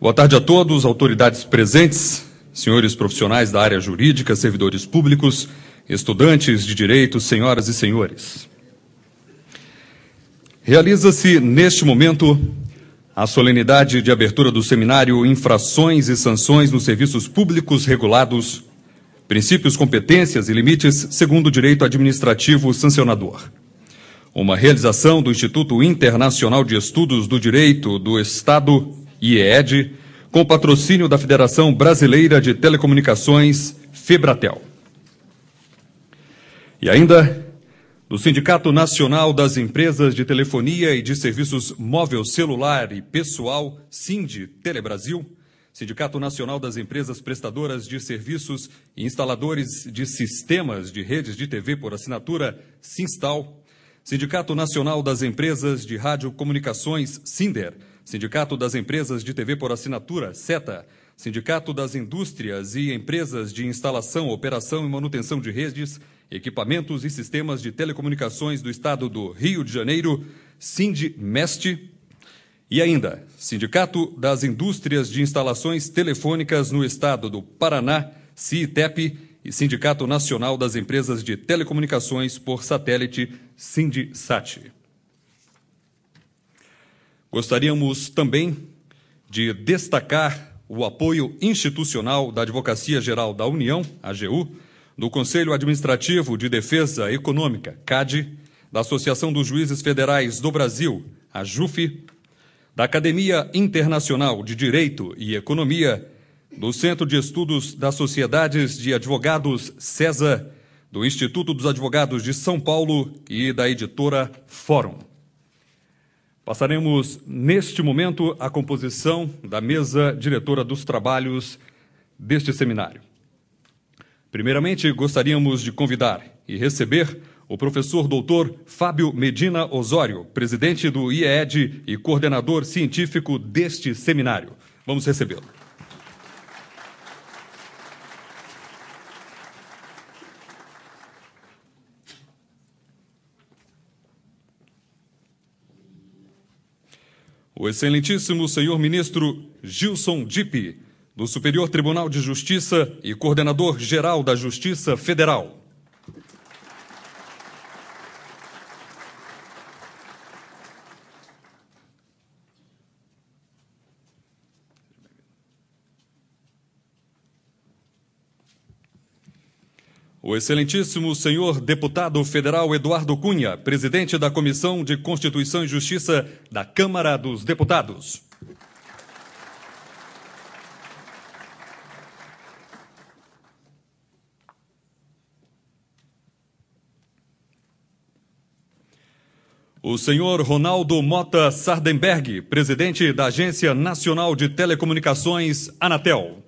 Boa tarde a todos, autoridades presentes, senhores profissionais da área jurídica, servidores públicos, estudantes de direito, senhoras e senhores. Realiza-se, neste momento, a solenidade de abertura do seminário Infrações e Sanções nos Serviços Públicos Regulados, Princípios, Competências e Limites segundo o Direito Administrativo Sancionador. Uma realização do Instituto Internacional de Estudos do Direito do Estado, IEED, com patrocínio da Federação Brasileira de Telecomunicações, FEBRATEL. E ainda do Sindicato Nacional das Empresas de Telefonia e de Serviços Móvel Celular e Pessoal, SINDI-Telebrasil, Sindicato Nacional das Empresas Prestadoras de Serviços e Instaladores de Sistemas de Redes de TV por Assinatura, SINSTAL, Sindicato Nacional das Empresas de Radiocomunicações, SINDER, Sindicato das Empresas de TV por Assinatura, SETA, Sindicato das Indústrias e Empresas de Instalação, Operação e Manutenção de Redes, Equipamentos e Sistemas de Telecomunicações do Estado do Rio de Janeiro, SINDI-MEST, e ainda, Sindicato das Indústrias de Instalações Telefônicas no Estado do Paraná, CITEP, e Sindicato Nacional das Empresas de Telecomunicações por Satélite, SINDISAT. Gostaríamos também de destacar o apoio institucional da Advocacia Geral da União, AGU, do Conselho Administrativo de Defesa Econômica, CAD, da Associação dos Juízes Federais do Brasil, AJUF, da Academia Internacional de Direito e Economia, do Centro de Estudos das Sociedades de Advogados, CESA, do Instituto dos Advogados de São Paulo e da editora Fórum. Passaremos, neste momento, a composição da mesa diretora dos trabalhos deste seminário. Primeiramente, gostaríamos de convidar e receber o professor doutor Fábio Medina Osório, presidente do IEED e coordenador científico deste seminário. Vamos recebê-lo. O excelentíssimo senhor ministro Gilson Dipp, do Superior Tribunal de Justiça e coordenador-geral da Justiça Federal. O excelentíssimo senhor deputado federal Eduardo Cunha, presidente da Comissão de Constituição e Justiça da Câmara dos Deputados. O senhor Ronaldo Mota Sardenberg, presidente da Agência Nacional de Telecomunicações, Anatel.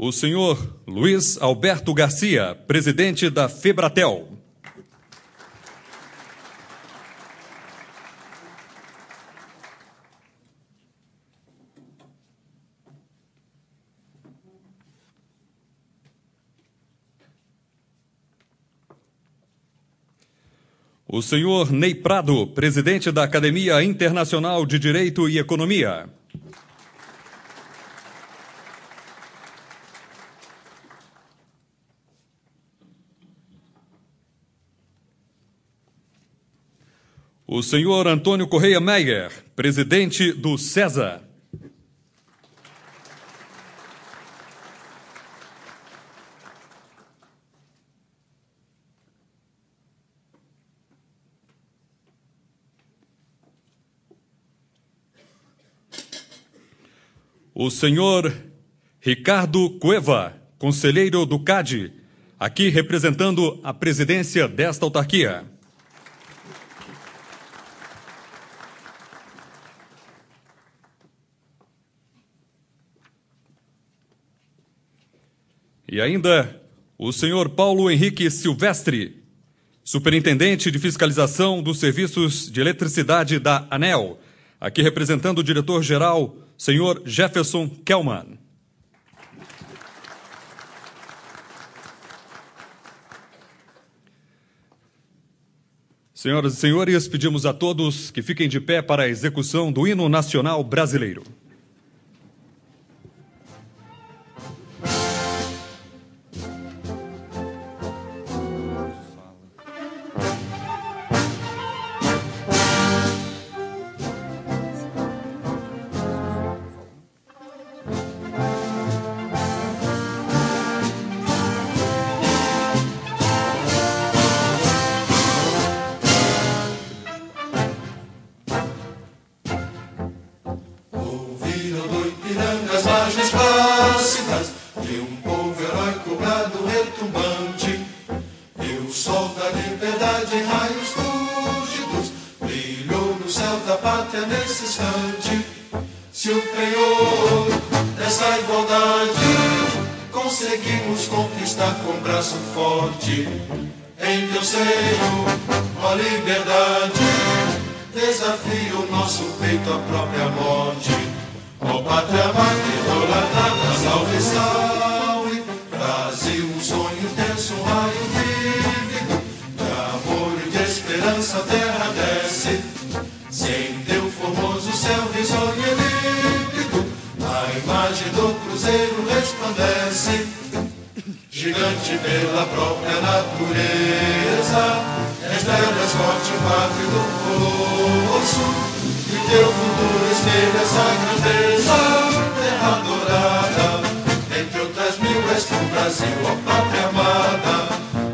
O senhor Luiz Alberto Garcia, presidente da FEBRATEL. O senhor Ney Prado, presidente da Academia Internacional de Direito e Economia. O senhor Antônio Correia Meyer, presidente do CESA. O senhor Ricardo Cueva, conselheiro do CAD, aqui representando a presidência desta autarquia. E ainda o senhor Paulo Henrique Silvestre, superintendente de fiscalização dos serviços de eletricidade da ANEEL, Aqui representando o diretor-geral, senhor Jefferson Kelman. Senhoras e senhores, pedimos a todos que fiquem de pé para a execução do hino nacional brasileiro. Conseguimos conquistar com braço forte, em teu seio, ó liberdade, desafia o nosso peito à própria morte. Ó pátria amada, idolatrada, salve, salve, Brasil, um sonho intenso, um raio vívido, de amor e de esperança a terra desce, se em teu formoso céu risonho e límpido, a imagem do cruzeiro resplandece, gigante pela própria natureza, és delas forte pátria do colosso, e teu futuro espelha essa grandeza, terra dourada, entre outras mil és tu, Brasil, ó pátria amada,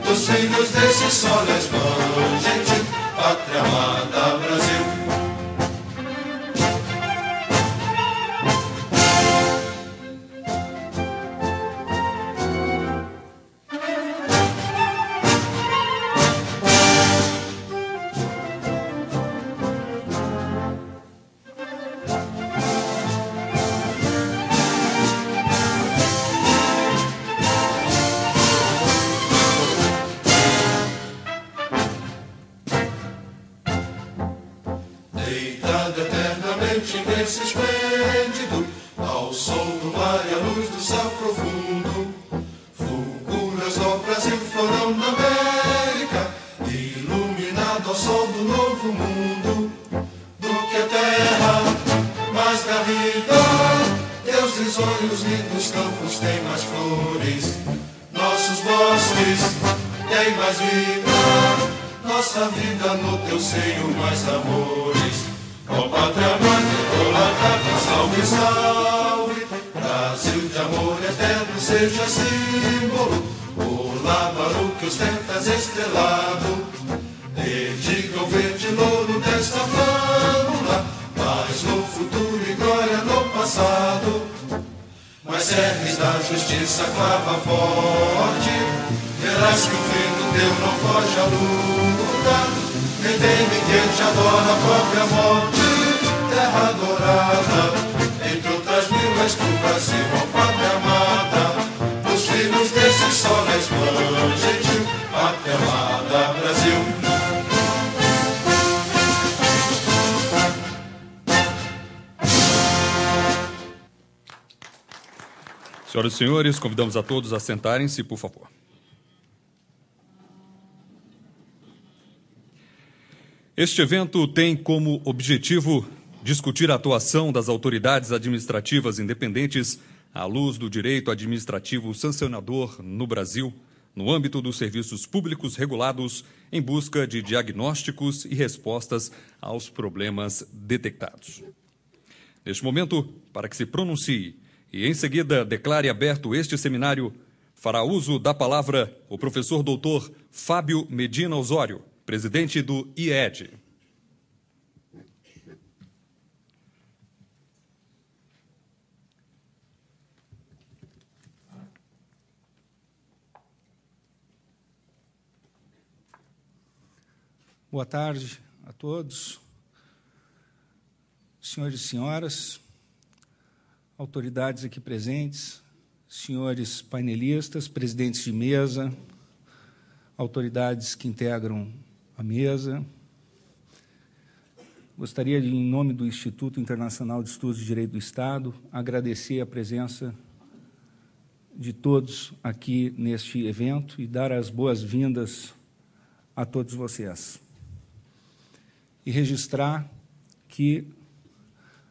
dos filhos desse sol és mãe, gente, pátria amada, Brasil. Deitado eternamente nesse esplêndido, ao sol do mar e à luz do céu profundo, fulguras ao Brasil, florão da América, iluminado ao sol do novo mundo, do que a terra mais garrida, teus risonhos lindos campos têm mais flores, nossos bosques têm mais vida, nossa vida no teu seio mais amores. Ó pátria amada, idolatrada, salve, salve, Brasil de amor eterno seja símbolo, o lábaro que ostentas estrelado, dedica o verde louro desta flâmula, paz no futuro e glória no passado, mas serves da justiça clava forte, verás que o filho teu não foge à luta, nem tem ninguém te adora a própria morte, terra dourada, entre outras mil és tu, Brasil, ó pátria amada, dos filhos desse sol és mãe, gente, pátria amada, Brasil. Senhoras e senhores, convidamos a todos a sentarem-se, por favor. Este evento tem como objetivo discutir a atuação das autoridades administrativas independentes à luz do direito administrativo sancionador no Brasil, no âmbito dos serviços públicos regulados, em busca de diagnósticos e respostas aos problemas detectados. Neste momento, para que se pronuncie e, em seguida, declare aberto este seminário, fará uso da palavra o professor doutor Fábio Medina Osório, presidente do IED. Boa tarde a todos, senhores e senhoras, autoridades aqui presentes, senhores painelistas, presidentes de mesa, autoridades que integram a mesa, Gostaria de, em nome do Instituto Internacional de Estudos de Direito do Estado, agradecer a presença de todos aqui neste evento e dar as boas-vindas a todos vocês. E registrar que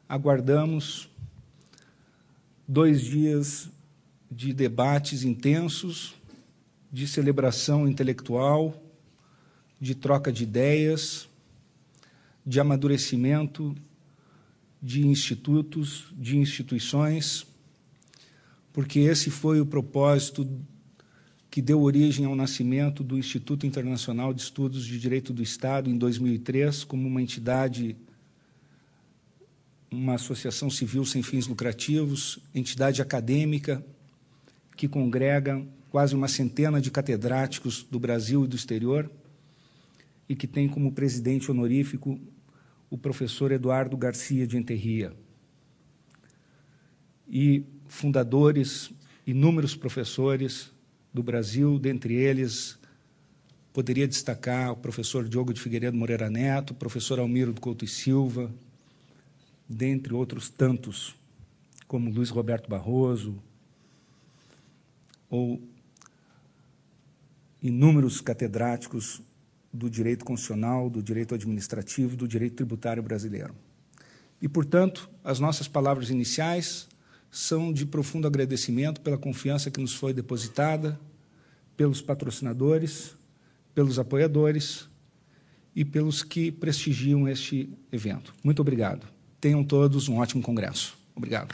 aguardamos 2 dias de debates intensos, de celebração intelectual, de troca de ideias, de amadurecimento de institutos, de instituições, porque esse foi o propósito que deu origem ao nascimento do Instituto Internacional de Estudos de Direito do Estado, em 2003, como uma entidade, uma associação civil sem fins lucrativos, entidade acadêmica, que congrega quase uma centena de catedráticos do Brasil e do exterior, e que tem como presidente honorífico o professor Eduardo Garcia de Enterria. E fundadores, inúmeros professores do Brasil, dentre eles, poderia destacar o professor Diogo de Figueiredo Moreira Neto, o professor Almiro do Couto e Silva, dentre outros tantos, como Luiz Roberto Barroso, ou inúmeros catedráticos do direito constitucional, do direito administrativo, do direito tributário brasileiro. E, portanto, as nossas palavras iniciais são de profundo agradecimento pela confiança que nos foi depositada, pelos patrocinadores, pelos apoiadores e pelos que prestigiam este evento. Muito obrigado. Tenham todos um ótimo congresso. Obrigado.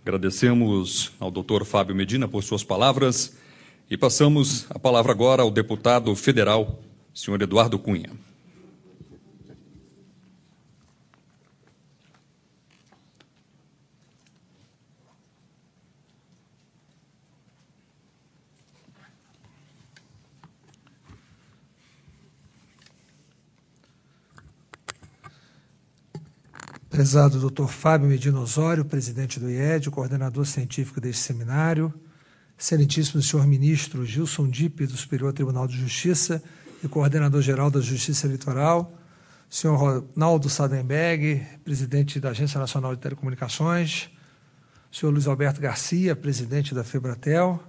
Agradecemos ao doutor Fábio Medina por suas palavras e passamos a palavra agora ao deputado federal, senhor Eduardo Cunha. Prezado doutor Fábio Medina Osório, presidente do IED, coordenador científico deste seminário, excelentíssimo senhor ministro Gilson Dipp, do Superior Tribunal de Justiça e coordenador-geral da Justiça Eleitoral, senhor Ronaldo Sadenberg, presidente da Agência Nacional de Telecomunicações, senhor Luiz Alberto Garcia, presidente da Febratel,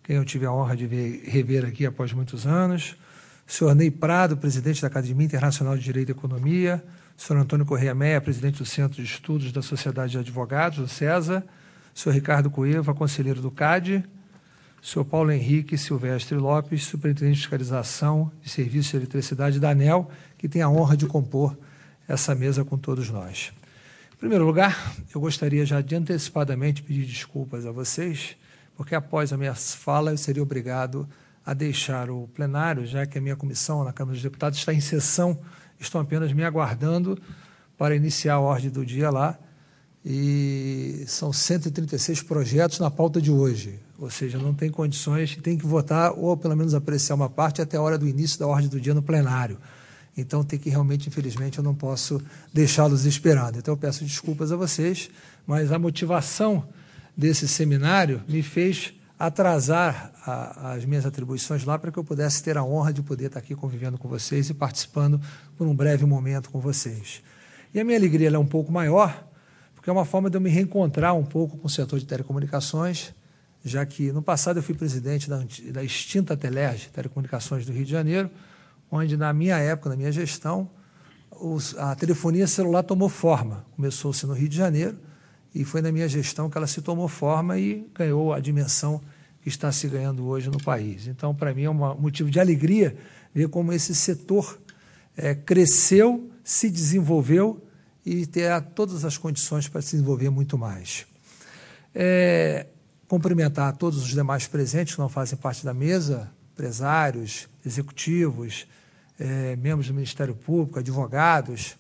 quem eu tive a honra de rever aqui após muitos anos, senhor Ney Prado, presidente da Academia Internacional de Direito e Economia, senhor Antônio Correia Meia, presidente do Centro de Estudos da Sociedade de Advogados, do CESA, senhor Ricardo Cueva, conselheiro do CAD, senhor Paulo Henrique Silvestre Lopes, superintendente de fiscalização de serviços de eletricidade da ANEEL, que tem a honra de compor essa mesa com todos nós. Em primeiro lugar, eu gostaria já de antecipadamente pedir desculpas a vocês, porque após a minha fala eu seria obrigado a deixar o plenário, já que a minha comissão na Câmara dos Deputados está em sessão. Estão apenas me aguardando para iniciar a ordem do dia lá, e são 136 projetos na pauta de hoje, ou seja, não tem condições, tem que votar ou pelo menos apreciar uma parte até a hora do início da ordem do dia no plenário. Então, tem que realmente, infelizmente, eu não posso deixá-los esperando. Então, eu peço desculpas a vocês, mas a motivação desse seminário me fez atrasar as minhas atribuições lá para que eu pudesse ter a honra de poder estar aqui convivendo com vocês e participando por um breve momento com vocês. E a minha alegria ela é um pouco maior, porque é uma forma de eu me reencontrar um pouco com o setor de telecomunicações, já que no passado eu fui presidente da extinta Telerge, Telecomunicações do Rio de Janeiro, onde na minha época, na minha gestão, a telefonia celular tomou forma. Começou-se no Rio de Janeiro, e foi na minha gestão que ela se tomou forma e ganhou a dimensão que está se ganhando hoje no país. Então, para mim, é um motivo de alegria ver como esse setor cresceu, se desenvolveu e ter todas as condições para se desenvolver muito mais. Cumprimentar todos os demais presentes que não fazem parte da mesa, empresários, executivos, membros do Ministério Público, advogados,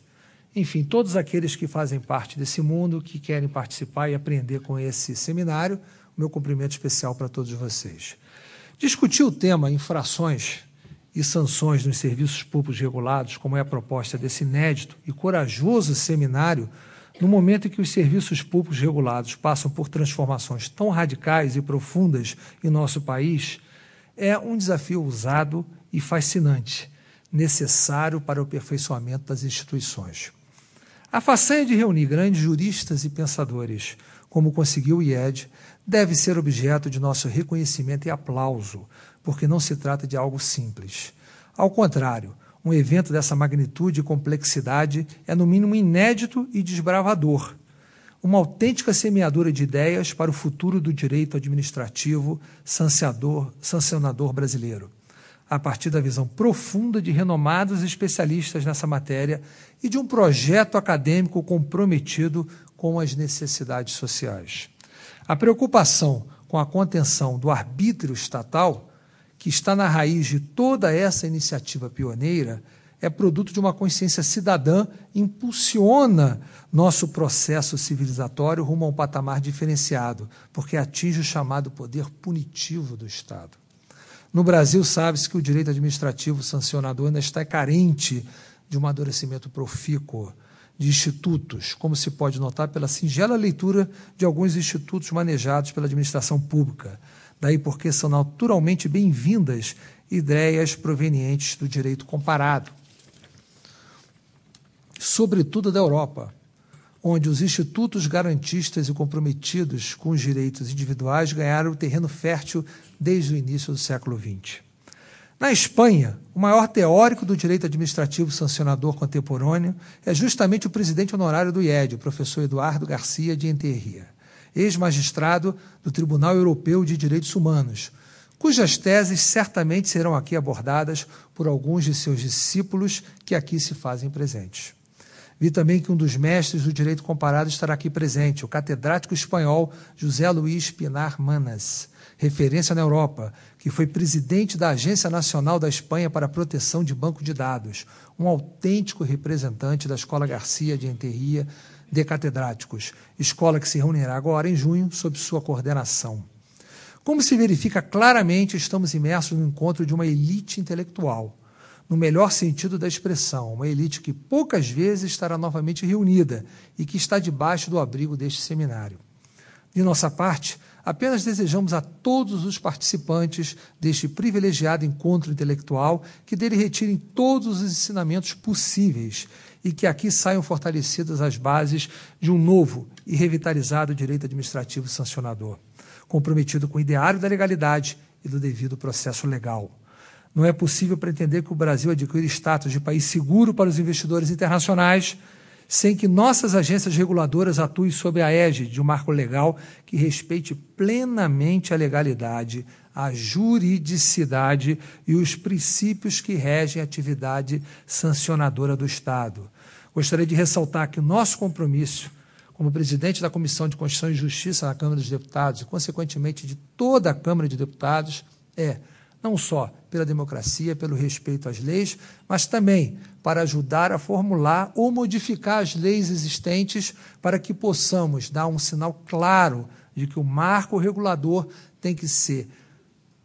enfim, todos aqueles que fazem parte desse mundo, que querem participar e aprender com esse seminário, o meu cumprimento especial para todos vocês. Discutir o tema infrações e sanções nos serviços públicos regulados, como é a proposta desse inédito e corajoso seminário, no momento em que os serviços públicos regulados passam por transformações tão radicais e profundas em nosso país, é um desafio ousado e fascinante, necessário para o aperfeiçoamento das instituições. A façanha de reunir grandes juristas e pensadores, como conseguiu o IED, deve ser objeto de nosso reconhecimento e aplauso, porque não se trata de algo simples. Ao contrário, um evento dessa magnitude e complexidade é, no mínimo, inédito e desbravador, uma autêntica semeadura de ideias para o futuro do direito administrativo sancionador brasileiro, a partir da visão profunda de renomados especialistas nessa matéria e de um projeto acadêmico comprometido com as necessidades sociais. A preocupação com a contenção do arbítrio estatal, que está na raiz de toda essa iniciativa pioneira, é produto de uma consciência cidadã e impulsiona nosso processo civilizatório rumo a um patamar diferenciado, porque atinge o chamado poder punitivo do Estado. No Brasil, sabe-se que o direito administrativo sancionador ainda está carente de um amadurecimento profícuo de institutos, como se pode notar pela singela leitura de alguns institutos manejados pela administração pública. Daí porque são naturalmente bem-vindas ideias provenientes do direito comparado, sobretudo da Europa, onde os institutos garantistas e comprometidos com os direitos individuais ganharam o terreno fértil desde o início do século XX. Na Espanha, o maior teórico do direito administrativo sancionador contemporâneo é justamente o presidente honorário do IED, o professor Eduardo Garcia de Enterria, ex-magistrado do Tribunal Europeu de Direitos Humanos, cujas teses certamente serão aqui abordadas por alguns de seus discípulos que aqui se fazem presentes. Vi também que um dos mestres do direito comparado estará aqui presente, o catedrático espanhol José Luís Pinar Manas, referência na Europa, que foi presidente da Agência Nacional da Espanha para a Proteção de Banco de Dados, um autêntico representante da Escola Garcia de Enterria de Catedráticos, escola que se reunirá agora em junho sob sua coordenação. Como se verifica claramente, estamos imersos no encontro de uma elite intelectual, no melhor sentido da expressão, uma elite que poucas vezes estará novamente reunida e que está debaixo do abrigo deste seminário. De nossa parte, apenas desejamos a todos os participantes deste privilegiado encontro intelectual que dele retirem todos os ensinamentos possíveis e que aqui saiam fortalecidas as bases de um novo e revitalizado direito administrativo sancionador, comprometido com o ideário da legalidade e do devido processo legal. Não é possível pretender que o Brasil adquira status de país seguro para os investidores internacionais sem que nossas agências reguladoras atuem sob a égide de um marco legal que respeite plenamente a legalidade, a juridicidade e os princípios que regem a atividade sancionadora do Estado. Gostaria de ressaltar que o nosso compromisso, como presidente da Comissão de Constituição e Justiça na Câmara dos Deputados e, consequentemente, de toda a Câmara de Deputados, é não só pela democracia, pelo respeito às leis, mas também para ajudar a formular ou modificar as leis existentes para que possamos dar um sinal claro de que o marco regulador tem que ser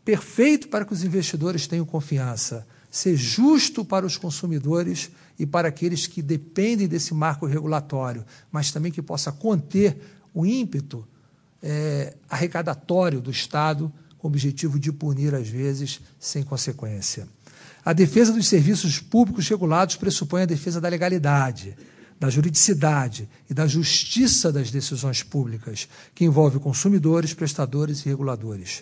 perfeito para que os investidores tenham confiança, ser justo para os consumidores e para aqueles que dependem desse marco regulatório, mas também que possa conter o ímpeto arrecadatório do Estado, com o objetivo de punir, às vezes, sem consequência. A defesa dos serviços públicos regulados pressupõe a defesa da legalidade, da juridicidade e da justiça das decisões públicas, que envolve consumidores, prestadores e reguladores.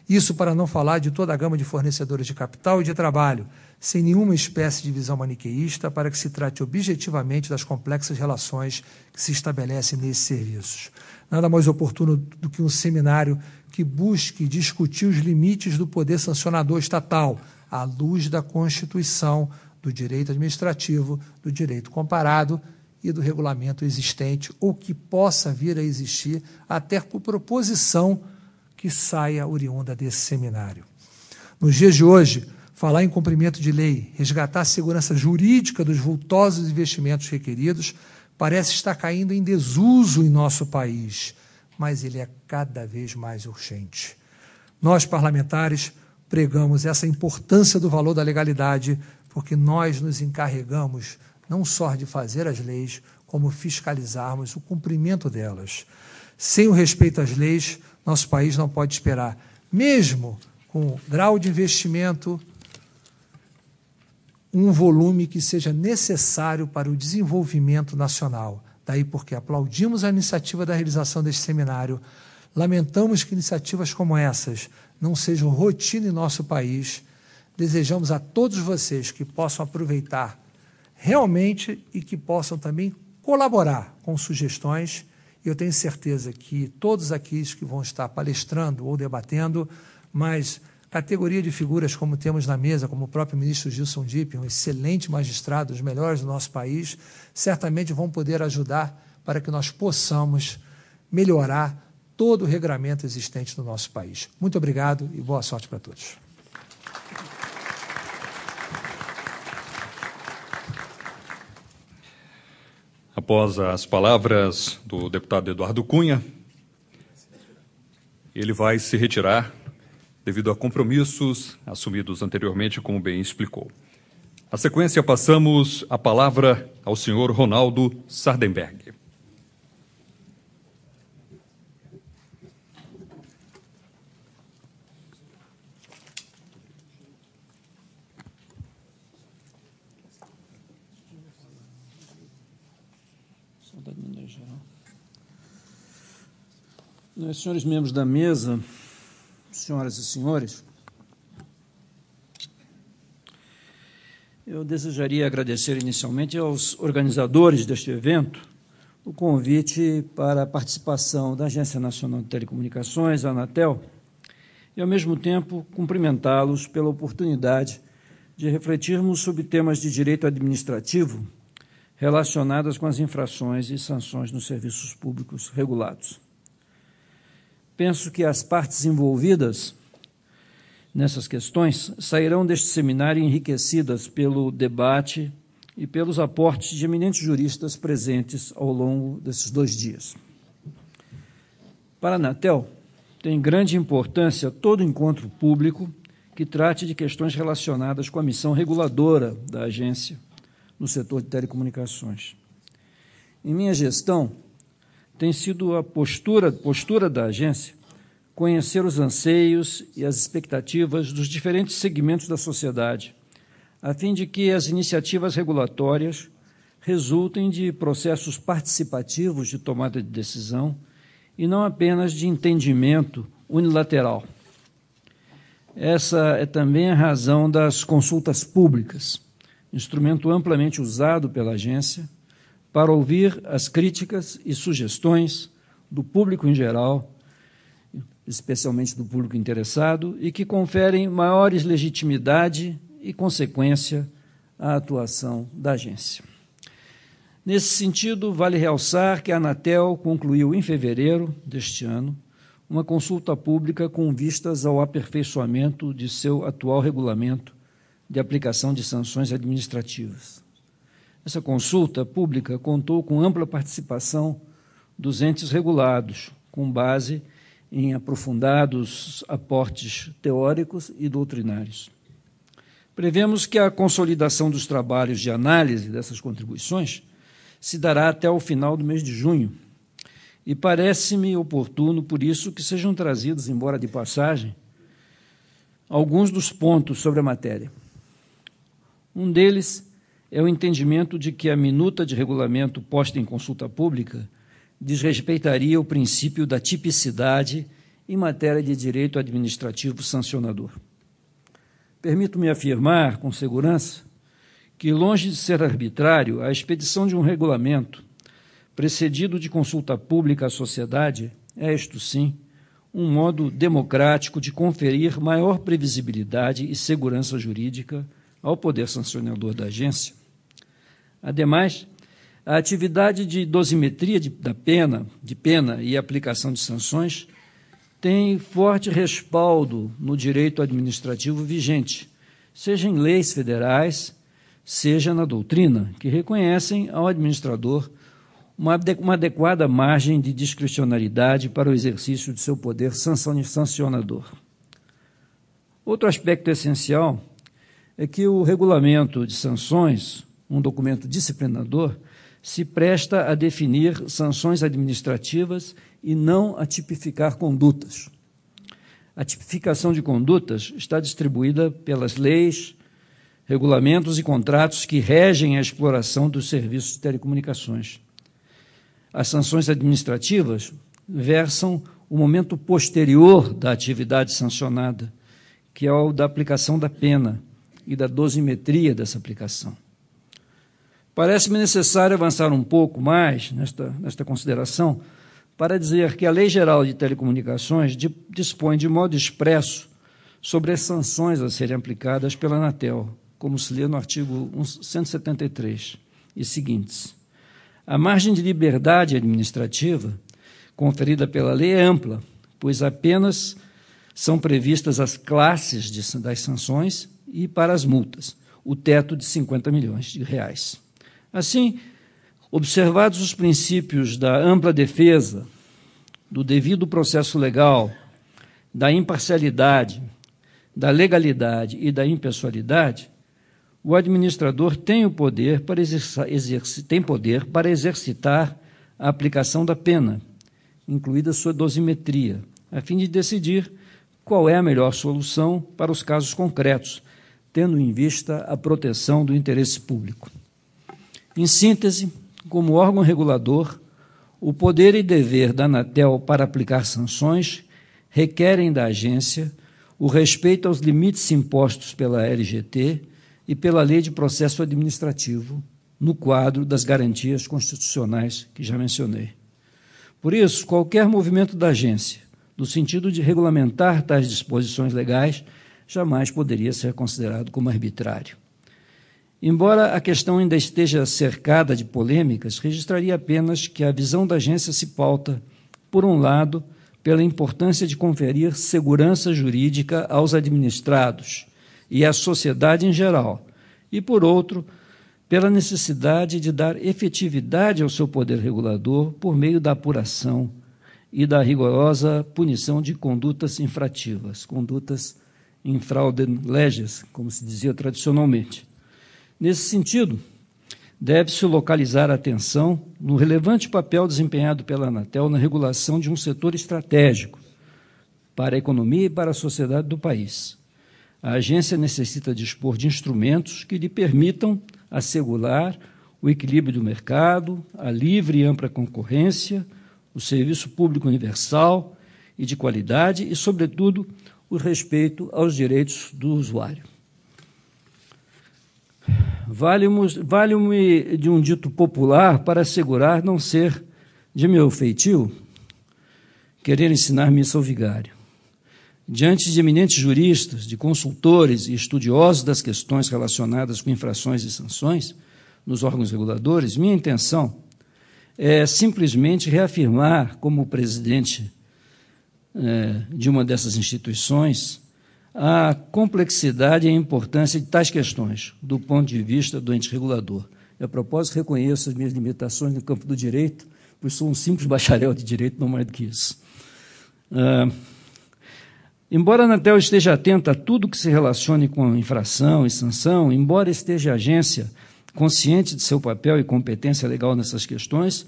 Isso para não falar de toda a gama de fornecedores de capital e de trabalho, sem nenhuma espécie de visão maniqueísta, para que se trate objetivamente das complexas relações que se estabelecem nesses serviços. Nada mais oportuno do que um seminário que busque discutir os limites do poder sancionador estatal, à luz da Constituição, do direito administrativo, do direito comparado e do regulamento existente, ou que possa vir a existir, até por proposição que saia oriunda desse seminário. Nos dias de hoje, falar em cumprimento de lei, resgatar a segurança jurídica dos vultosos investimentos requeridos, parece estar caindo em desuso em nosso país, mas ele é cada vez mais urgente. Nós, parlamentares, pregamos essa importância do valor da legalidade, porque nós nos encarregamos não só de fazer as leis, como fiscalizarmos o cumprimento delas. Sem o respeito às leis, nosso país não pode esperar, mesmo com o grau de investimento um volume que seja necessário para o desenvolvimento nacional. Daí porque aplaudimos a iniciativa da realização deste seminário, lamentamos que iniciativas como essas não sejam rotina em nosso país, desejamos a todos vocês que possam aproveitar realmente e que possam também colaborar com sugestões. Eu tenho certeza que todos aqueles que vão estar palestrando ou debatendo, mas categoria de figuras como temos na mesa, como o próprio ministro Gilson Dipp, um excelente magistrado, os melhores do nosso país, certamente vão poder ajudar para que nós possamos melhorar todo o regramento existente no nosso país. Muito obrigado e boa sorte para todos. Após as palavras do deputado Eduardo Cunha, ele vai se retirar devido a compromissos assumidos anteriormente, como bem explicou. Na sequência, passamos a palavra ao senhor Ronaldo Sardenberg. Senhores membros da mesa, senhoras e senhores, eu desejaria agradecer inicialmente aos organizadores deste evento o convite para a participação da Agência Nacional de Telecomunicações, a Anatel, e, ao mesmo tempo, cumprimentá-los pela oportunidade de refletirmos sobre temas de direito administrativo relacionados com as infrações e sanções nos serviços públicos regulados. Penso que as partes envolvidas nessas questões sairão deste seminário enriquecidas pelo debate e pelos aportes de eminentes juristas presentes ao longo desses 2 dias. Para a Anatel, tem grande importância todo encontro público que trate de questões relacionadas com a missão reguladora da agência no setor de telecomunicações. Em minha gestão, tem sido a postura da agência conhecer os anseios e as expectativas dos diferentes segmentos da sociedade, a fim de que as iniciativas regulatórias resultem de processos participativos de tomada de decisão e não apenas de entendimento unilateral. Essa é também a razão das consultas públicas, instrumento amplamente usado pela agência para ouvir as críticas e sugestões do público em geral, especialmente do público interessado, e que conferem maiores legitimidade e consequência à atuação da agência. Nesse sentido, vale realçar que a Anatel concluiu em fevereiro deste ano uma consulta pública com vistas ao aperfeiçoamento de seu atual regulamento de aplicação de sanções administrativas. Essa consulta pública contou com ampla participação dos entes regulados, com base em aprofundados aportes teóricos e doutrinários. Prevemos que a consolidação dos trabalhos de análise dessas contribuições se dará até o final do mês de junho, e parece-me oportuno, por isso, que sejam trazidos, embora de passagem, alguns dos pontos sobre a matéria. Um deles é o entendimento de que a minuta de regulamento posta em consulta pública desrespeitaria o princípio da tipicidade em matéria de direito administrativo sancionador. Permito-me afirmar, com segurança, que, longe de ser arbitrário, a expedição de um regulamento precedido de consulta pública à sociedade é, isto sim, um modo democrático de conferir maior previsibilidade e segurança jurídica ao poder sancionador da agência. Ademais, a atividade de dosimetria de pena e aplicação de sanções tem forte respaldo no direito administrativo vigente, seja em leis federais, seja na doutrina, que reconhecem ao administrador uma adequada margem de discricionariedade para o exercício de seu poder sancionador. Outro aspecto essencial é que o regulamento de sanções, um documento disciplinador, se presta a definir sanções administrativas e não a tipificar condutas. A tipificação de condutas está distribuída pelas leis regulamentos e contratos que regem a exploração dos serviços de telecomunicações. As sanções administrativas versam o momento posterior da atividade sancionada, que é o da aplicação da pena e da dosimetria dessa aplicação. Parece-me necessário avançar um pouco mais nesta consideração para dizer que a Lei Geral de Telecomunicações dispõe de modo expresso sobre as sanções a serem aplicadas pela Anatel, como se lê no artigo 173 e seguintes. A margem de liberdade administrativa conferida pela lei é ampla, pois apenas são previstas as classes das sanções e, para as multas, o teto de R$50 milhões. Assim, observados os princípios da ampla defesa, do devido processo legal, da imparcialidade, da legalidade e da impessoalidade, o administrador tem poder para exercitar a aplicação da pena, incluída sua dosimetria, a fim de decidir qual é a melhor solução para os casos concretos, tendo em vista a proteção do interesse público. Em síntese, como órgão regulador, o poder e dever da Anatel para aplicar sanções requerem da agência o respeito aos limites impostos pela LGT e pela Lei de Processo Administrativo, no quadro das garantias constitucionais que já mencionei. Por isso, qualquer movimento da agência, no sentido de regulamentar tais disposições legais, jamais poderia ser considerado como arbitrário. Embora a questão ainda esteja cercada de polêmicas, registraria apenas que a visão da agência se pauta, por um lado, pela importância de conferir segurança jurídica aos administrados e à sociedade em geral, e, por outro, pela necessidade de dar efetividade ao seu poder regulador por meio da apuração e da rigorosa punição de condutas infrativas, condutas infraudem leges, como se dizia tradicionalmente. Nesse sentido, deve-se localizar a atenção no relevante papel desempenhado pela Anatel na regulação de um setor estratégico para a economia e para a sociedade do país. A agência necessita dispor de instrumentos que lhe permitam assegurar o equilíbrio do mercado, a livre e ampla concorrência, o serviço público universal e de qualidade e, sobretudo, o respeito aos direitos do usuário. Vale-me de um dito popular para assegurar não ser de meu feitio querer ensinar missa ao vigário. Diante de eminentes juristas, de consultores e estudiosos das questões relacionadas com infrações e sanções nos órgãos reguladores, minha intenção é simplesmente reafirmar, como presidente de uma dessas instituições, a complexidade e a importância de tais questões, do ponto de vista do ente regulador. E, a propósito, reconheço as minhas limitações no campo do direito, pois sou um simples bacharel de direito, não mais do que isso. Embora a Anatel esteja atenta a tudo que se relacione com infração e sanção, embora esteja a agência consciente de seu papel e competência legal nessas questões,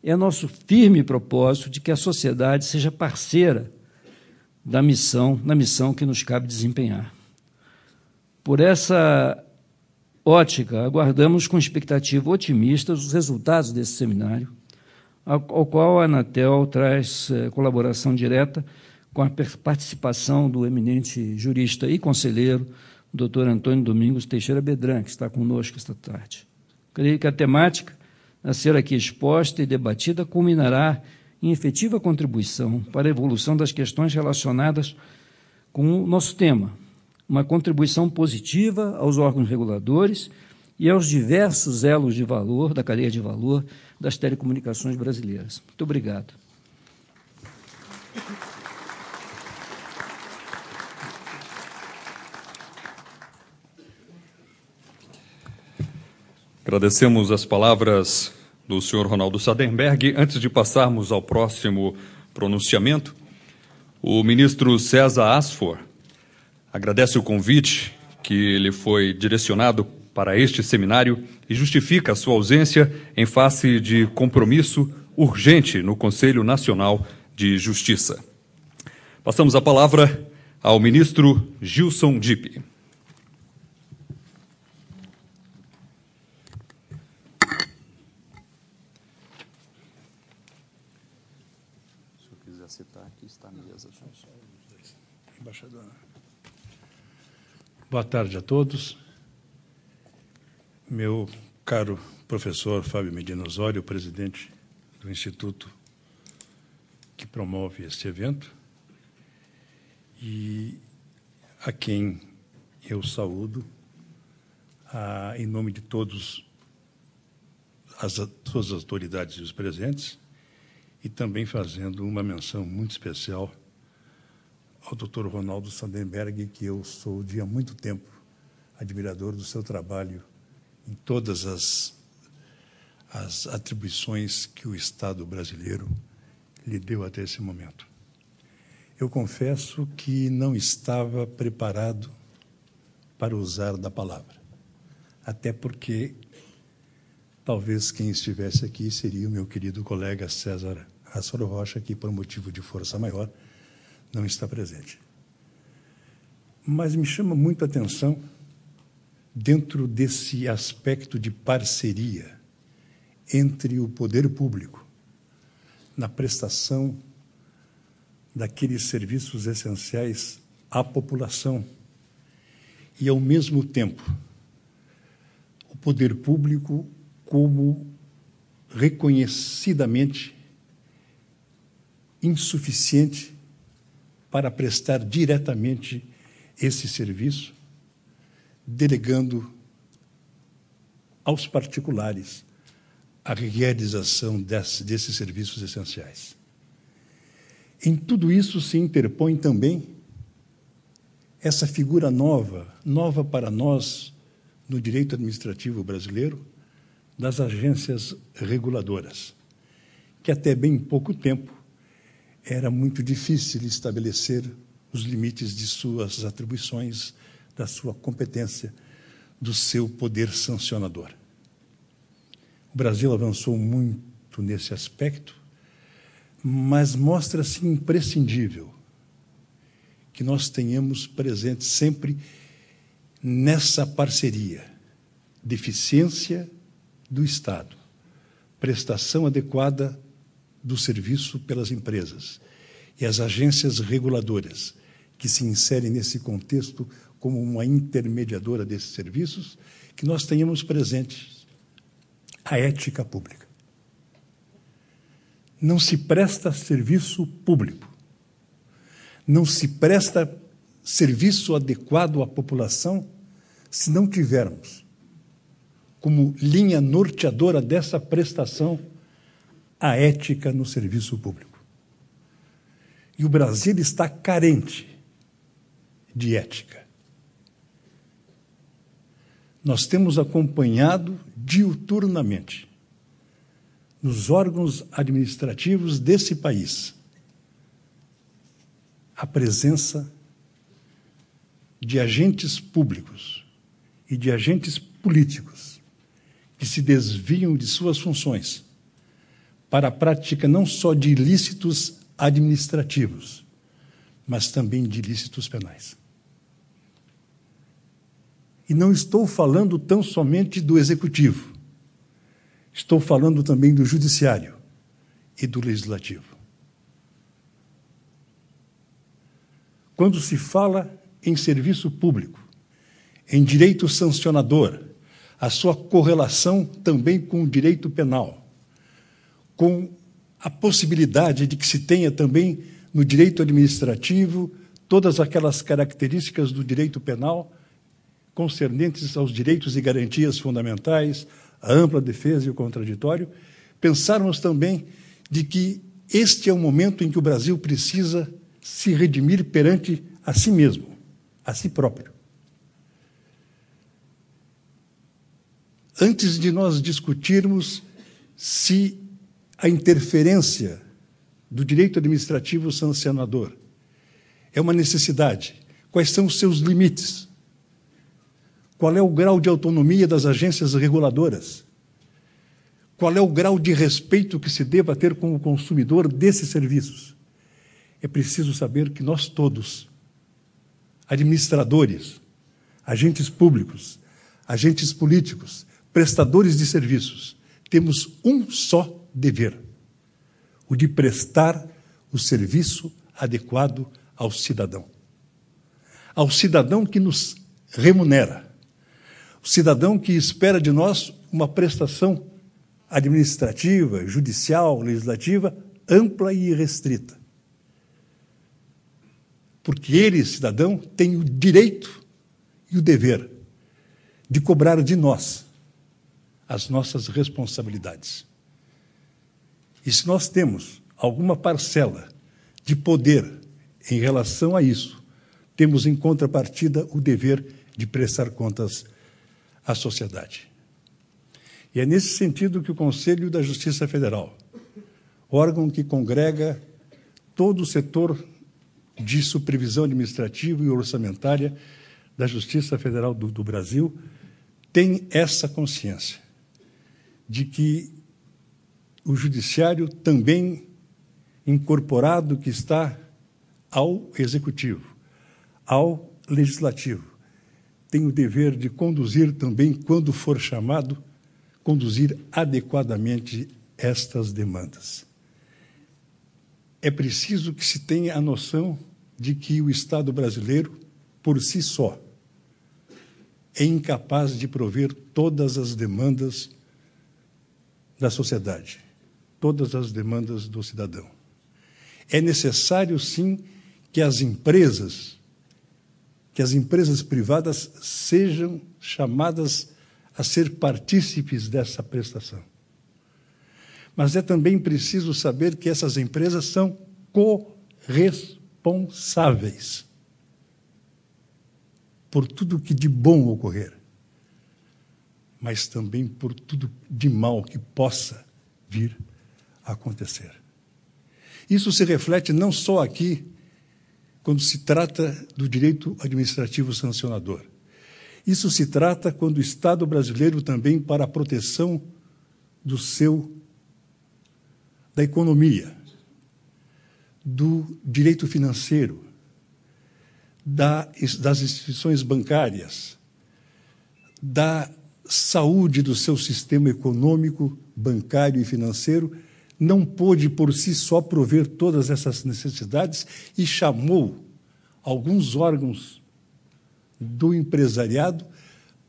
é nosso firme propósito de que a sociedade seja parceira na missão que nos cabe desempenhar. Por essa ótica, aguardamos com expectativa otimista os resultados desse seminário, ao qual a Anatel traz colaboração direta com a participação do eminente jurista e conselheiro, doutor Antônio Domingos Teixeira Bedran, que está conosco esta tarde. Creio que a temática a ser aqui exposta e debatida culminará em efetiva contribuição para a evolução das questões relacionadas com o nosso tema, uma contribuição positiva aos órgãos reguladores e aos diversos elos de valor, da cadeia de valor das telecomunicações brasileiras. Muito obrigado. Agradecemos as palavras do senhor Ronaldo Sadenberg. Antes de passarmos ao próximo pronunciamento, o ministro César Asfor agradece o convite que lhe foi direcionado para este seminário e justifica a sua ausência em face de compromisso urgente no Conselho Nacional de Justiça. Passamos a palavra ao ministro Gilson Dipp. quiser citar, aqui está a mesa. Embaixador. Boa tarde a todos. Meu caro professor Fábio Medina Osório, presidente do Instituto que promove este evento, e a quem eu saúdo em nome de todas as autoridades e os presentes, e também fazendo uma menção muito especial ao Dr. Ronaldo Sandenberg, que eu sou de há muito tempo admirador do seu trabalho em todas as atribuições que o Estado brasileiro lhe deu até esse momento. Eu confesso que não estava preparado para usar da palavra, até porque talvez quem estivesse aqui seria o meu querido colega César Assoro Rocha, que por motivo de força maior não está presente. Mas me chama muito a atenção, dentro desse aspecto de parceria entre o poder público na prestação daqueles serviços essenciais à população e, ao mesmo tempo, o poder público como reconhecidamente insuficiente para prestar diretamente esse serviço, delegando aos particulares a realização desses serviços essenciais. Em tudo isso se interpõe também essa figura nova para nós no direito administrativo brasileiro, das agências reguladoras, que até bem pouco tempo era muito difícil estabelecer os limites de suas atribuições, da sua competência, do seu poder sancionador. O Brasil avançou muito nesse aspecto, mas mostra-se imprescindível que nós tenhamos presente sempre nessa parceria de eficiência do Estado, prestação adequada do serviço pelas empresas e as agências reguladoras que se inserem nesse contexto como uma intermediadora desses serviços, que nós tenhamos presente a ética pública. Não se presta serviço público, não se presta serviço adequado à população se não tivermos como linha norteadora dessa prestação a ética no serviço público. E o Brasil está carente de ética. Nós temos acompanhado diuturnamente nos órgãos administrativos desse país a presença de agentes públicos e de agentes políticos que se desviam de suas funções para a prática não só de ilícitos administrativos, mas também de ilícitos penais. E não estou falando tão somente do Executivo, estou falando também do Judiciário e do Legislativo. Quando se fala em serviço público, em direito sancionador, a sua correlação também com o direito penal, com a possibilidade de que se tenha também no direito administrativo todas aquelas características do direito penal concernentes aos direitos e garantias fundamentais, a ampla defesa e o contraditório, pensarmos também de que este é o momento em que o Brasil precisa se redimir perante a si mesmo, a si próprio. Antes de nós discutirmos se a interferência do direito administrativo sancionador é uma necessidade, quais são os seus limites, qual é o grau de autonomia das agências reguladoras, qual é o grau de respeito que se deva ter com o consumidor desses serviços. É preciso saber que nós todos, administradores, agentes públicos, agentes políticos, prestadores de serviços, temos um só dever, o de prestar o serviço adequado ao cidadão que nos remunera, o cidadão que espera de nós uma prestação administrativa, judicial, legislativa, ampla e irrestrita. Porque ele, cidadão, tem o direito e o dever de cobrar de nós as nossas responsabilidades. E se nós temos alguma parcela de poder em relação a isso, temos em contrapartida o dever de prestar contas à sociedade. E é nesse sentido que o Conselho da Justiça Federal, órgão que congrega todo o setor de supervisão administrativa e orçamentária da Justiça Federal do Brasil, tem essa consciência de que o judiciário também incorporado que está ao executivo, ao legislativo, tem o dever de conduzir também, quando for chamado, conduzir adequadamente estas demandas. É preciso que se tenha a noção de que o Estado brasileiro, por si só, é incapaz de prover todas as demandas da sociedade, todas as demandas do cidadão. É necessário, sim, que as empresas privadas sejam chamadas a ser partícipes dessa prestação. Mas é também preciso saber que essas empresas são corresponsáveis por tudo que de bom ocorrer, mas também por tudo de mal que possa vir a acontecer. Isso se reflete não só aqui, quando se trata do direito administrativo sancionador. Isso se trata quando o Estado brasileiro também, para a proteção da economia, do direito financeiro, das instituições bancárias, da saúde do seu sistema econômico, bancário e financeiro, não pôde por si só prover todas essas necessidades e chamou alguns órgãos do empresariado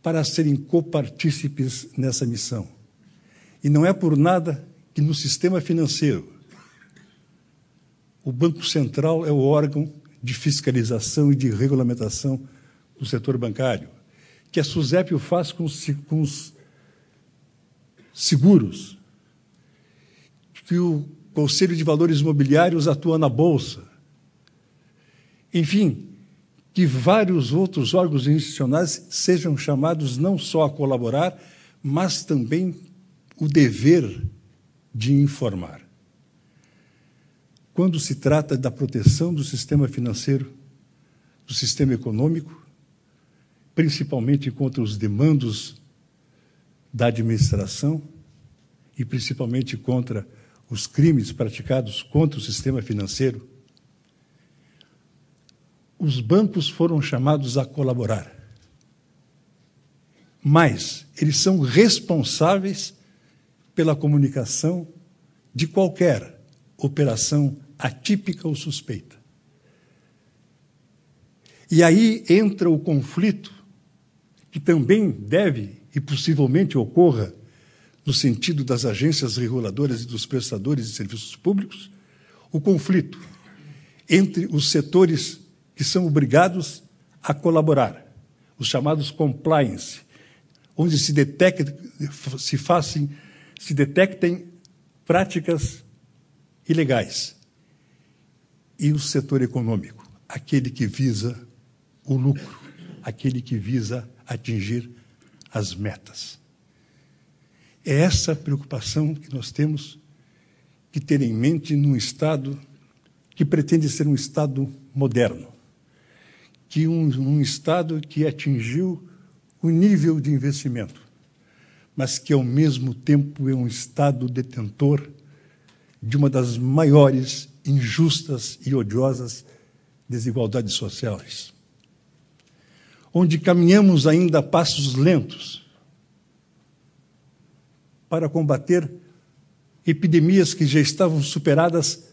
para serem copartícipes nessa missão. E não é por nada que no sistema financeiro o Banco Central é o órgão de fiscalização e de regulamentação do setor bancário, que a SUSEP o faz com os seguros, que o Conselho de Valores Imobiliários atua na Bolsa. Enfim, que vários outros órgãos institucionais sejam chamados não só a colaborar, mas também o dever de informar. Quando se trata da proteção do sistema financeiro, do sistema econômico, principalmente contra os demandos da administração e principalmente contra os crimes praticados contra o sistema financeiro, os bancos foram chamados a colaborar. Mas eles são responsáveis pela comunicação de qualquer operação atípica ou suspeita. E aí entra o conflito, que também deve e possivelmente ocorra no sentido das agências reguladoras e dos prestadores de serviços públicos, o conflito entre os setores que são obrigados a colaborar, os chamados compliance, onde se detectem práticas ilegais, e o setor econômico, aquele que visa o lucro, aquele que visa atingir as metas. É essa preocupação que nós temos que ter em mente num Estado que pretende ser um Estado moderno, que um Estado que atingiu o nível de investimento, mas que, ao mesmo tempo, é um Estado detentor de uma das maiores, injustas e odiosas desigualdades sociais, onde caminhamos ainda a passos lentos para combater epidemias que já estavam superadas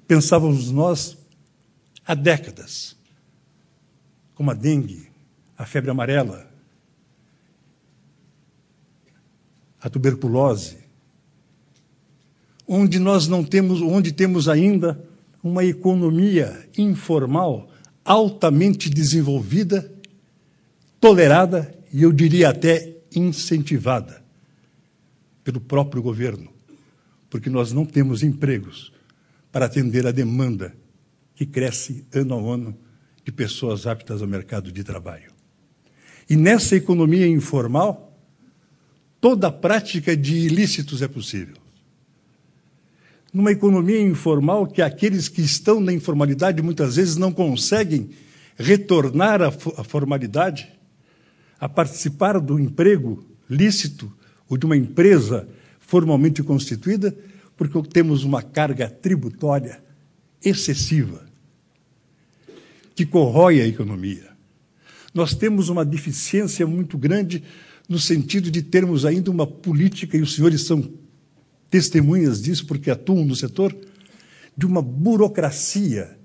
pensávamos nós há décadas, como a dengue, a febre amarela, a tuberculose, onde temos ainda uma economia informal altamente desenvolvida, tolerada e, eu diria, até incentivada pelo próprio governo, porque nós não temos empregos para atender a demanda que cresce ano a ano de pessoas aptas ao mercado de trabalho. E nessa economia informal, toda a prática de ilícitos é possível. Numa economia informal que aqueles que estão na informalidade muitas vezes não conseguem retornar à formalidade, a participar do emprego lícito ou de uma empresa formalmente constituída, porque temos uma carga tributária excessiva, que corrói a economia. Nós temos uma deficiência muito grande no sentido de termos ainda uma política, e os senhores são testemunhas disso, porque atuam no setor, de uma burocracia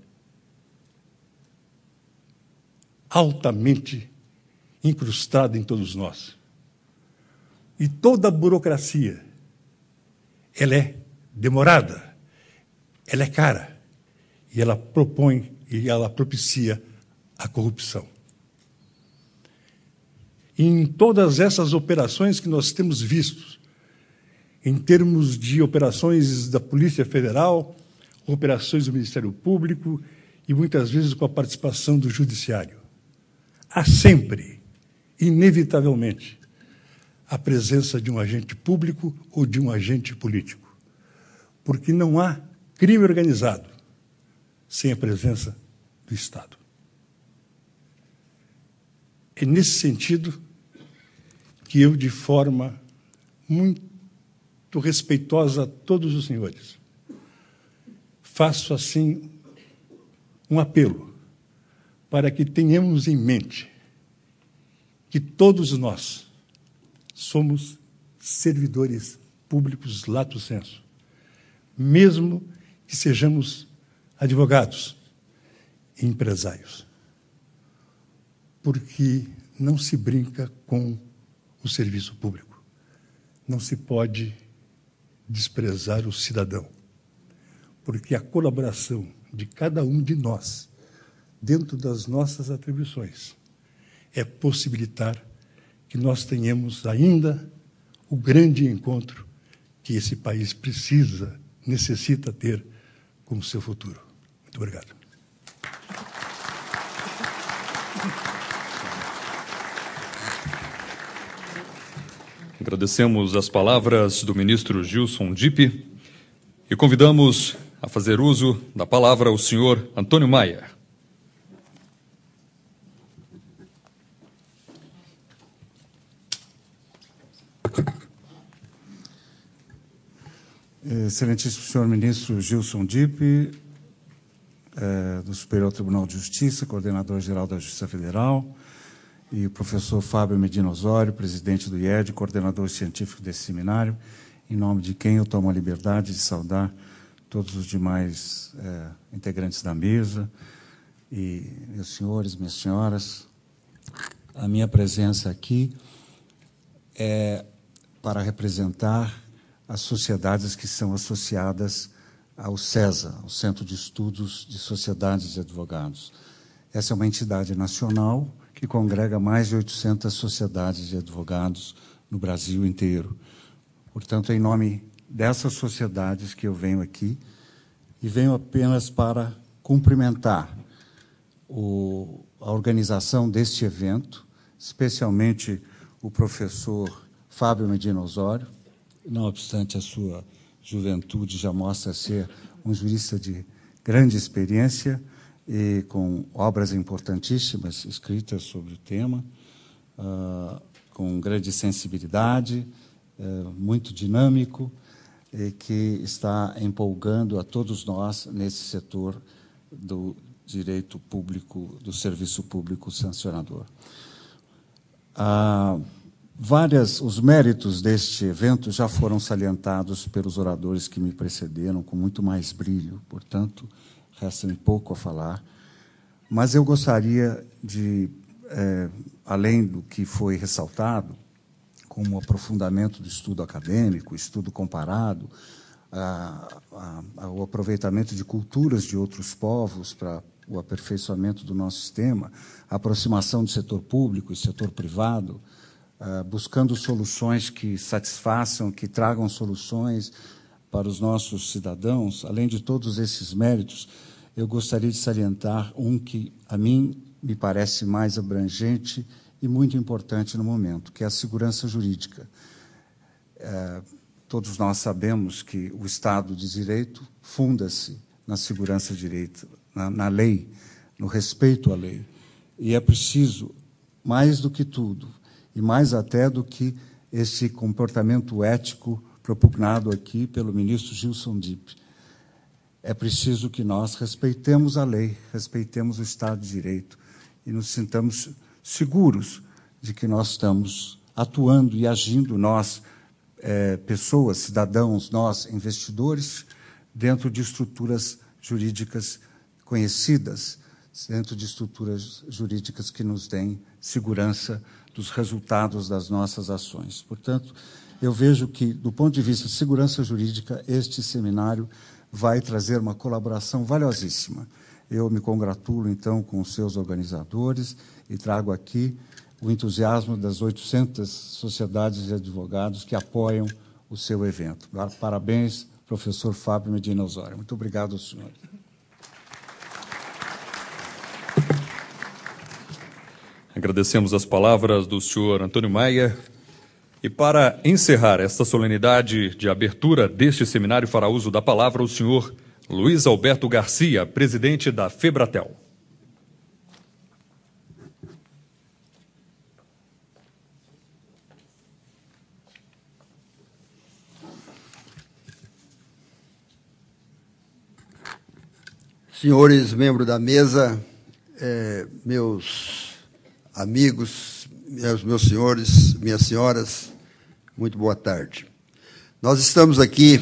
altamente incrustada em todos nós. E toda a burocracia, ela é demorada, ela é cara, e ela propõe e ela propicia a corrupção. E em todas essas operações que nós temos visto, em termos de operações da Polícia Federal, operações do Ministério Público e muitas vezes com a participação do Judiciário, há sempre, inevitavelmente, a presença de um agente público ou de um agente político, porque não há crime organizado sem a presença do Estado. É nesse sentido que eu, de forma muito respeitosa a todos os senhores, faço, assim, um apelo para que tenhamos em mente que todos nós somos servidores públicos lato sensu, mesmo que sejamos advogados e empresários, porque não se brinca com o serviço público, não se pode desprezar o cidadão, porque a colaboração de cada um de nós, dentro das nossas atribuições, é possibilitar que nós tenhamos ainda o grande encontro que esse país precisa, necessita ter como seu futuro. Muito obrigado. Agradecemos as palavras do ministro Gilson Dipp e convidamos a fazer uso da palavra o senhor Antônio Maia. Excelentíssimo senhor ministro Gilson Dipp, do Superior Tribunal de Justiça, coordenador-geral da Justiça Federal, e o professor Fábio Medina Osório, presidente do IED, coordenador científico desse seminário, em nome de quem eu tomo a liberdade de saudar todos os demais integrantes da mesa, e meus senhores, minhas senhoras. A minha presença aqui é para representar as sociedades que são associadas ao CESA, ao Centro de Estudos de Sociedades de Advogados. Essa é uma entidade nacional que congrega mais de 800 sociedades de advogados no Brasil inteiro. Portanto, é em nome dessas sociedades que eu venho aqui, e venho apenas para cumprimentar a organização deste evento, especialmente o professor Fábio Medina Osório. Não obstante a sua juventude, já mostra ser um jurista de grande experiência e com obras importantíssimas escritas sobre o tema, com grande sensibilidade, muito dinâmico, e que está empolgando a todos nós nesse setor do direito público, do serviço público sancionador. Os méritos deste evento já foram salientados pelos oradores que me precederam com muito mais brilho, portanto, resta-me pouco a falar. Mas eu gostaria de, além do que foi ressaltado, como aprofundamento do estudo acadêmico, estudo comparado, o aproveitamento de culturas de outros povos para o aperfeiçoamento do nosso sistema, a aproximação do setor público e setor privado, buscando soluções que satisfaçam, que tragam soluções para os nossos cidadãos. Além de todos esses méritos, eu gostaria de salientar um que, a mim, me parece mais abrangente e muito importante no momento, que é a segurança jurídica. Todos nós sabemos que o Estado de Direito funda-se na segurança de direito, na lei, no respeito à lei. E é preciso, mais do que tudo, e mais até do que esse comportamento ético propugnado aqui pelo ministro Gilson Dipp, é preciso que nós respeitemos a lei, respeitemos o Estado de Direito e nos sintamos seguros de que nós estamos atuando e agindo, nós, pessoas, cidadãos, nós, investidores, dentro de estruturas jurídicas conhecidas, dentro de estruturas jurídicas que nos deem segurança dos resultados das nossas ações. Portanto, eu vejo que, do ponto de vista de segurança jurídica, este seminário vai trazer uma colaboração valiosíssima. Eu me congratulo, então, com os seus organizadores e trago aqui o entusiasmo das 800 sociedades de advogados que apoiam o seu evento. Parabéns, professor Fábio Medina Osório. Muito obrigado ao senhor. Agradecemos as palavras do senhor Antônio Maia. E para encerrar esta solenidade de abertura deste seminário, fará uso da palavra o senhor Luiz Alberto Garcia, presidente da Febratel. Senhores membros da mesa, meus amigos, meus senhores, minhas senhoras, muito boa tarde. Nós estamos aqui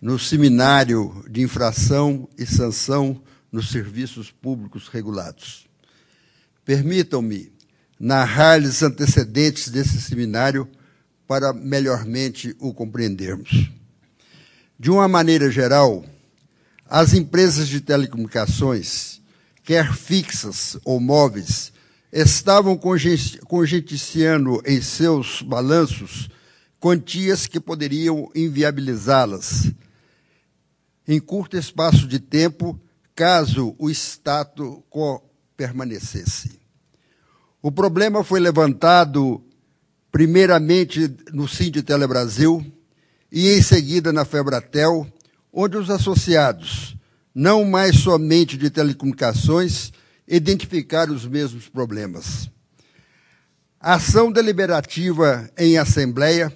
no Seminário de Infração e Sanção nos Serviços Públicos Regulados. Permitam-me narrar-lhes os antecedentes desse seminário para melhormente o compreendermos. De uma maneira geral, as empresas de telecomunicações, quer fixas ou móveis, estavam conjecturando em seus balanços quantias que poderiam inviabilizá-las em curto espaço de tempo, caso o status quo permanecesse. O problema foi levantado primeiramente no Sinditele Brasil e em seguida na Febratel, onde os associados, não mais somente de telecomunicações, identificaram os mesmos problemas. A ação deliberativa em assembleia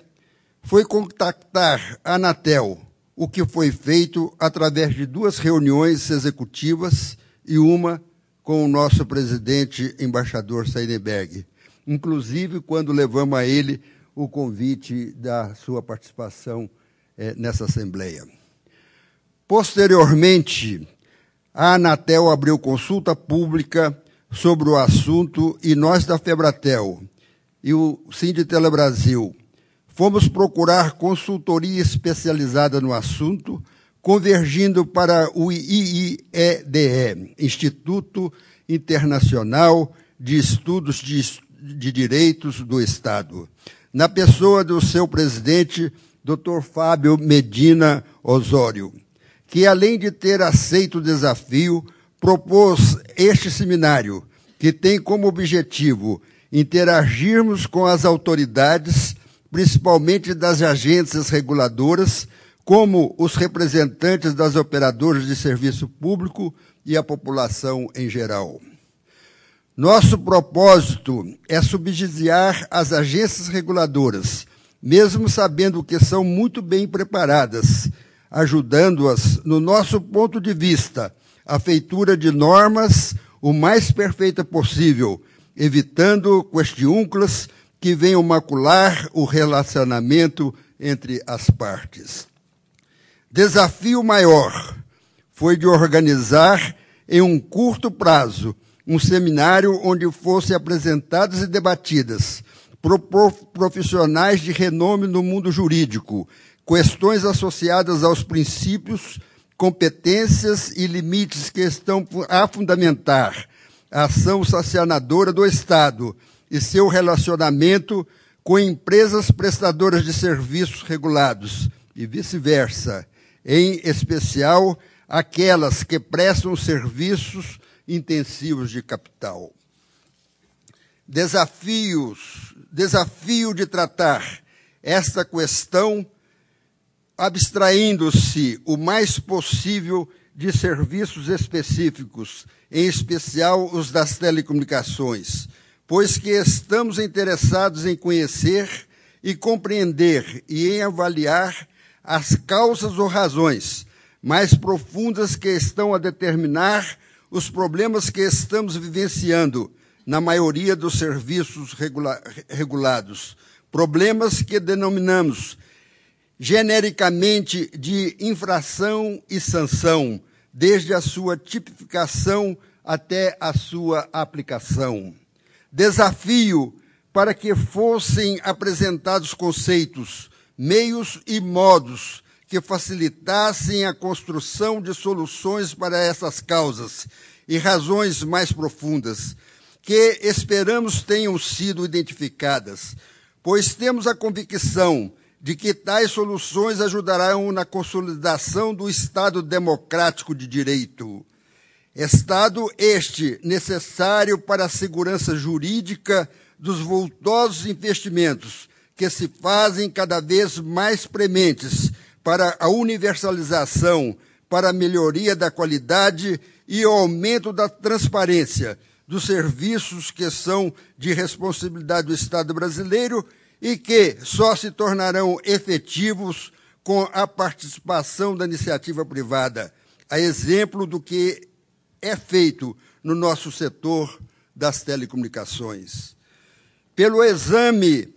foi contactar a Anatel, o que foi feito através de 2 reuniões executivas e uma com o nosso presidente, embaixador Seidenberg, inclusive quando levamos a ele o convite da sua participação nessa assembleia. Posteriormente, a Anatel abriu consulta pública sobre o assunto e nós da Febratel e o Sinditele Brasil fomos procurar consultoria especializada no assunto, convergindo para o IIEDE, Instituto Internacional de Estudos de Direitos do Estado, na pessoa do seu presidente, Dr. Fábio Medina Osório, que, além de ter aceito o desafio, propôs este seminário, que tem como objetivo interagirmos com as autoridades, principalmente das agências reguladoras, como os representantes das operadoras de serviço público e a população em geral. Nosso propósito é subsidiar as agências reguladoras, mesmo sabendo que são muito bem preparadas, ajudando-as, no nosso ponto de vista, a feitura de normas o mais perfeita possível, evitando questiúnculas que venham macular o relacionamento entre as partes. Desafio maior foi de organizar, em um curto prazo, um seminário onde fossem apresentadas e debatidas por profissionais de renome no mundo jurídico, questões associadas aos princípios, competências e limites que estão a fundamentar a ação sancionadora do Estado e seu relacionamento com empresas prestadoras de serviços regulados e vice-versa, em especial aquelas que prestam serviços intensivos de capital. Desafio de tratar esta questão abstraindo-se o mais possível de serviços específicos, em especial os das telecomunicações, pois que estamos interessados em conhecer e compreender e em avaliar as causas ou razões mais profundas que estão a determinar os problemas que estamos vivenciando na maioria dos serviços regulados, problemas que denominamos genericamente de infração e sanção, desde a sua tipificação até a sua aplicação. Desafio para que fossem apresentados conceitos, meios e modos que facilitassem a construção de soluções para essas causas e razões mais profundas, que esperamos tenham sido identificadas, pois temos a convicção de que tais soluções ajudarão na consolidação do Estado democrático de direito. Estado este necessário para a segurança jurídica dos vultosos investimentos que se fazem cada vez mais prementes para a universalização, para a melhoria da qualidade e o aumento da transparência dos serviços que são de responsabilidade do Estado brasileiro e que só se tornarão efetivos com a participação da iniciativa privada, a exemplo do que é feito no nosso setor das telecomunicações. Pelo exame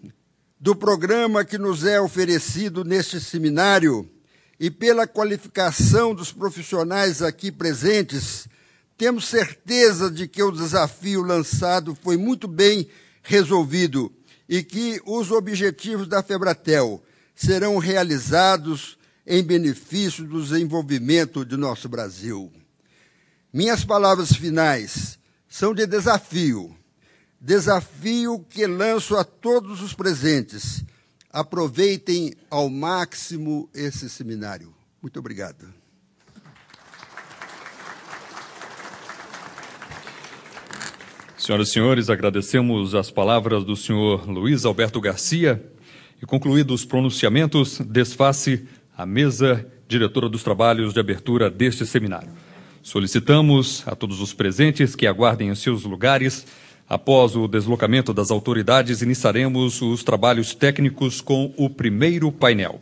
do programa que nos é oferecido neste seminário e pela qualificação dos profissionais aqui presentes, temos certeza de que o desafio lançado foi muito bem resolvido e que os objetivos da FEBRATEL serão realizados em benefício do desenvolvimento de nosso Brasil. Minhas palavras finais são de desafio que lanço a todos os presentes. Aproveitem ao máximo esse seminário. Muito obrigado. Senhoras e senhores, agradecemos as palavras do senhor Luiz Alberto Garcia e, concluídos os pronunciamentos, desface a mesa diretora dos trabalhos de abertura deste seminário. Solicitamos a todos os presentes que aguardem em seus lugares. Após o deslocamento das autoridades, iniciaremos os trabalhos técnicos com o primeiro painel.